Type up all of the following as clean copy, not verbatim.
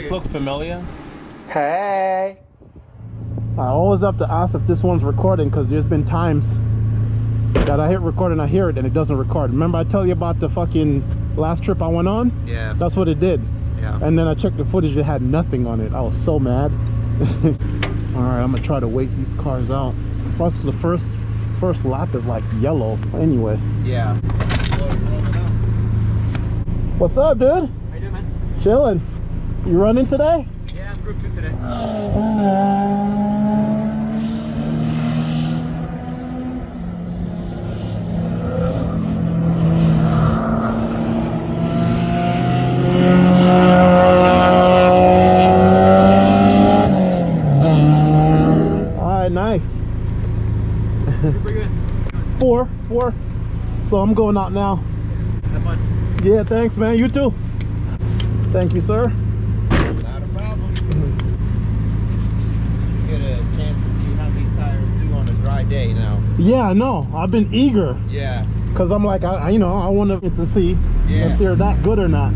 face look familiar? Hey. I always have to ask if this one's recording because there's been times that I hit record and I hear it and it doesn't record. Remember I tell you about the fucking last trip I went on? Yeah. That's what it did. Yeah. And then I checked the footage, it had nothing on it. I was so mad. All right, I'm gonna try to wait these cars out. Plus the first lap is like yellow anyway. Yeah. What's up, dude? How you doing, man? Chilling. You running today? Yeah, I'm group 2 today. Alright, nice. Pretty good. Four. So I'm going out now. Have fun. Yeah, thanks, man. You too. Thank you, sir. Not a problem. You get a chance to see how these tires do on a dry day now. Yeah, I know. I've been eager Yeah. because I'm like, I want to see Yeah. if they're that good or not.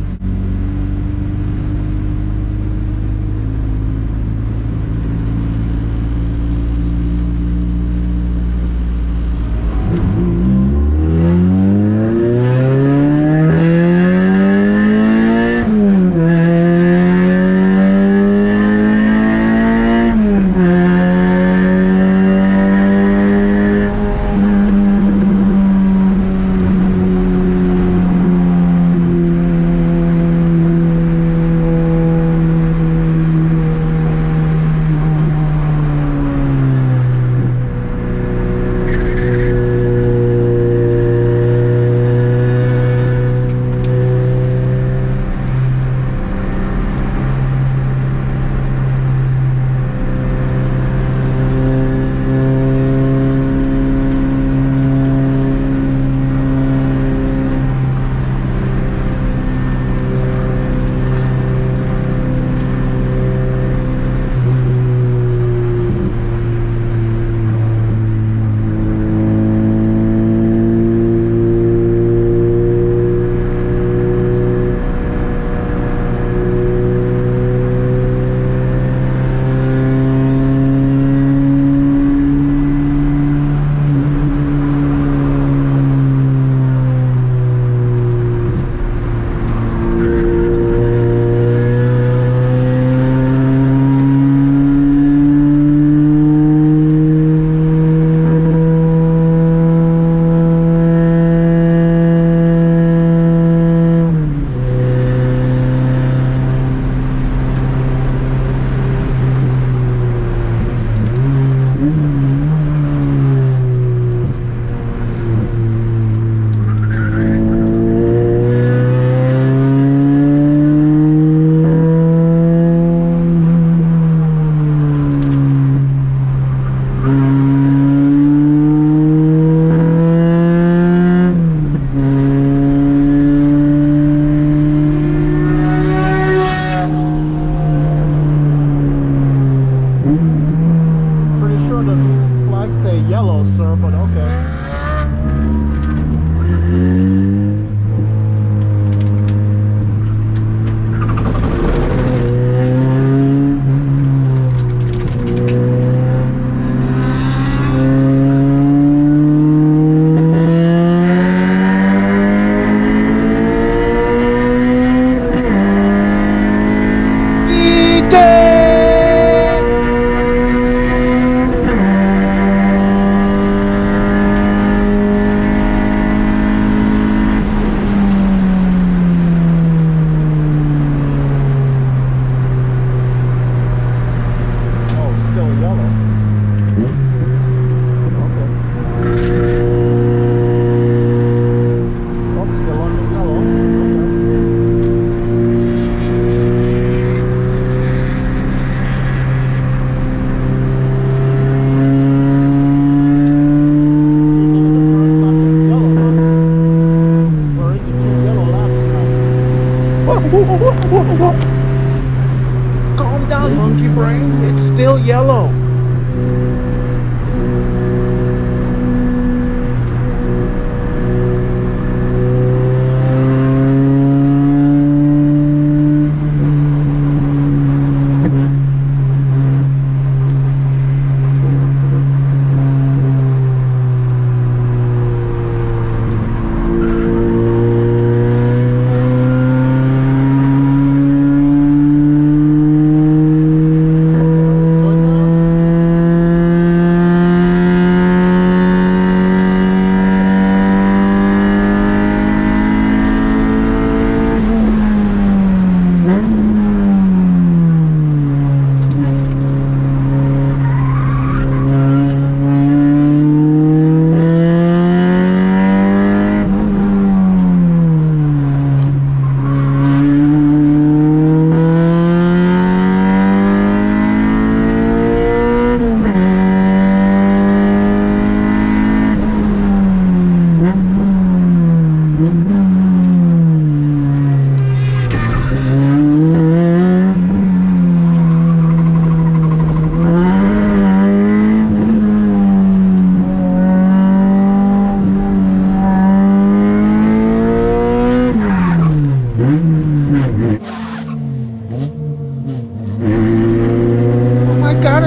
Calm down, monkey brain. It's still yellow.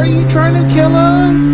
are you trying to kill us?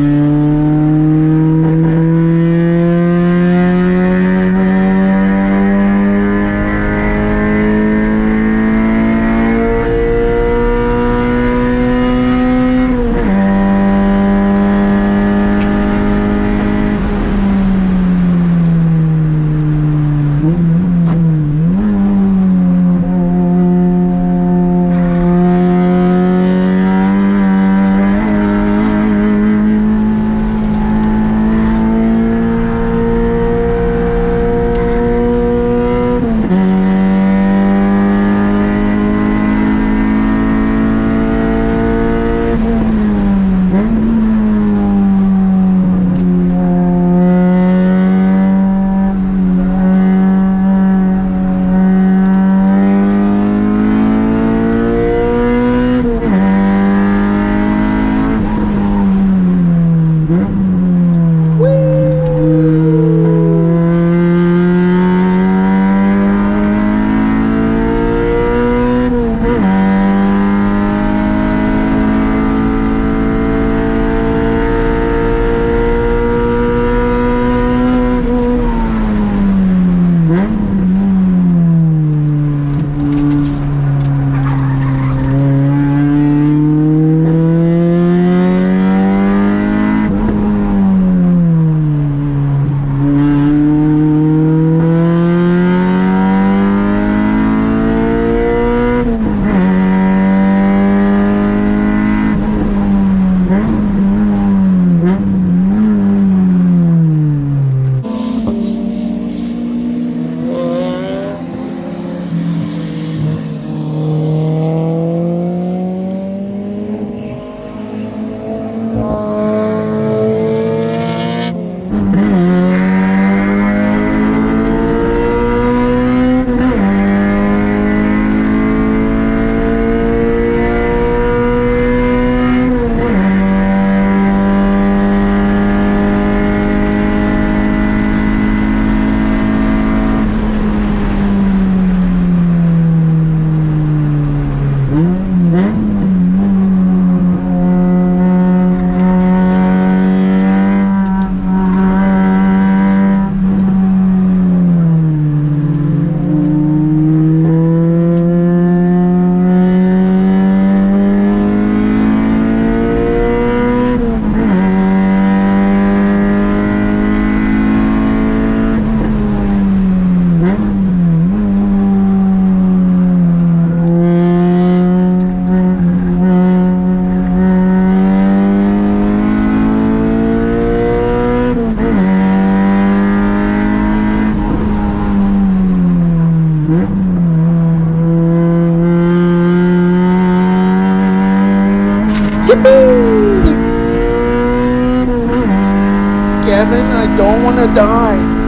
Kevin, I don't want to die.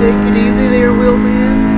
Take it easy there, wheelman.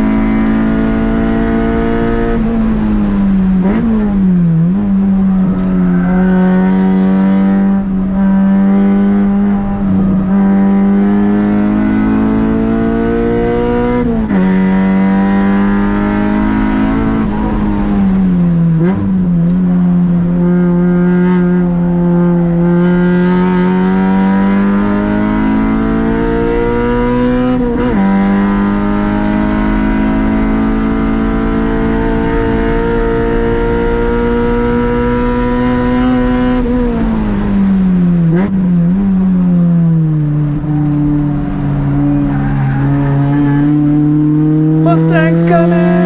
Mustang's coming!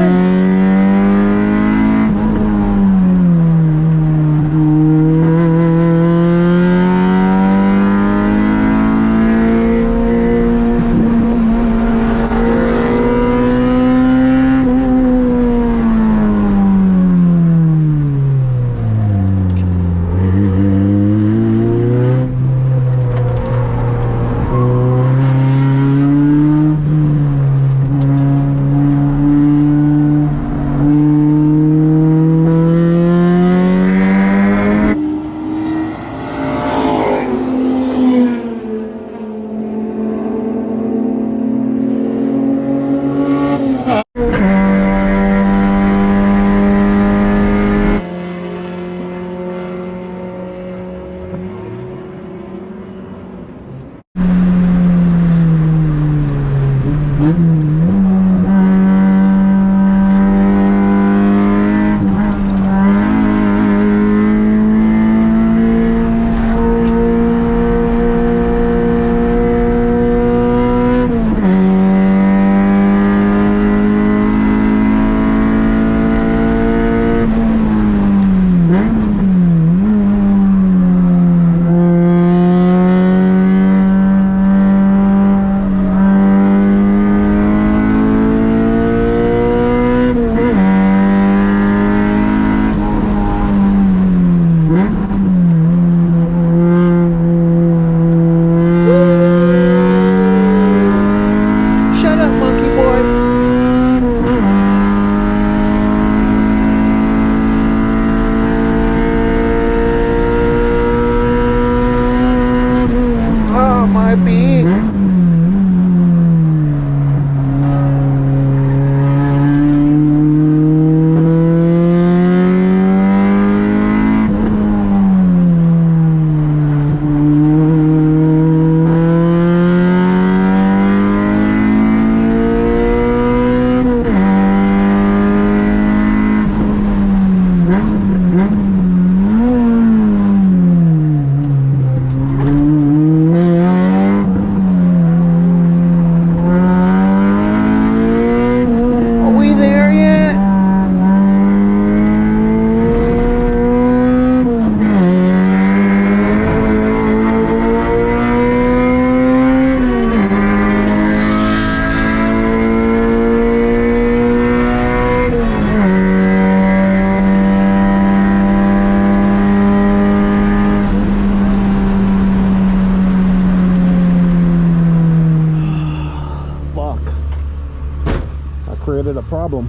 Created a problem.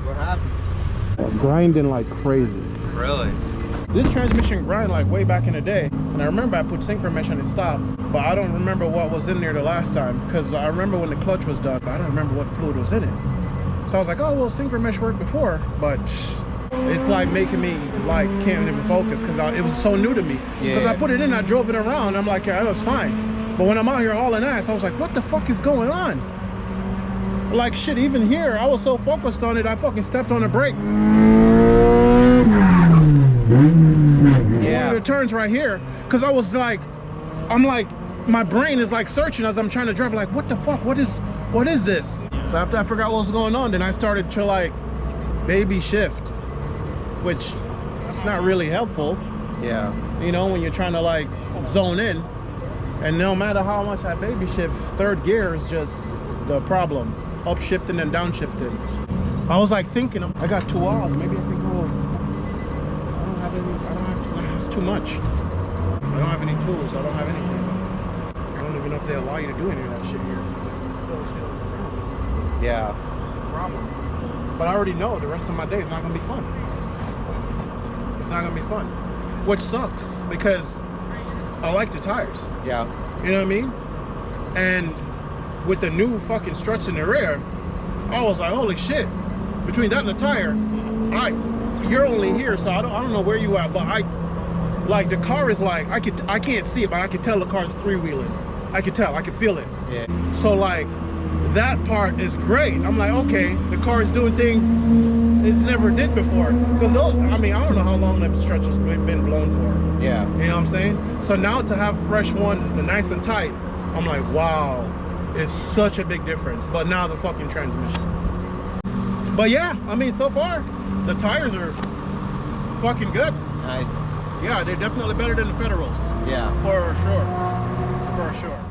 What happened? Grinding like crazy. Really? This transmission grind like way back in the day, and I remember I put synchro mesh on it stop, but I don't remember what was in there the last time, because I remember when the clutch was done, but I don't remember what fluid was in it. So I was like, oh well, synchro mesh worked before, but it's like making me like can't even focus because it was so new to me. Because I put it in, I drove it around, I'm like, yeah, it was fine. But when I'm out here hauling ass, I was like, what the fuck is going on? Like shit, even here, I was so focused on it, I fucking stepped on the brakes. Yeah. One of the turns right here, because I was like, I'm like, my brain is like searching as I'm trying to drive, like, what the fuck, what is this? So after I figured out what was going on, then I started to like baby shift, which it's not really helpful. Yeah. You know, when you're trying to like zone in, and no matter how much I baby shift, third gear is just the problem. Upshifting and downshifting. I was like thinking, I got 2 hours, maybe I can go. I don't have it's too much. I don't have any tools, I don't have anything. I don't even know if they allow you to do any of that shit here. Yeah. That's a problem. But I already know the rest of my day is not gonna be fun. It's not gonna be fun, which sucks because I like the tires. Yeah. You know what I mean? And with the new fucking struts in the rear, I was like, holy shit. Between that and the tire, you're only here, so I don't know where you at, but like the car is like, I can't see it, but I can tell the car's three-wheeling. I can tell, I can feel it. Yeah. So like, that part is great. I'm like, okay, the car is doing things it's never did before. Because those, I mean, I don't know how long that stretch has been blown for. Yeah. You know what I'm saying? So now to have fresh ones, the nice and tight, I'm like, wow, it's such a big difference. But now the fucking transmission. But yeah, I mean, so far, the tires are fucking good. Nice. Yeah, they're definitely better than the Federals. Yeah. For sure. For sure.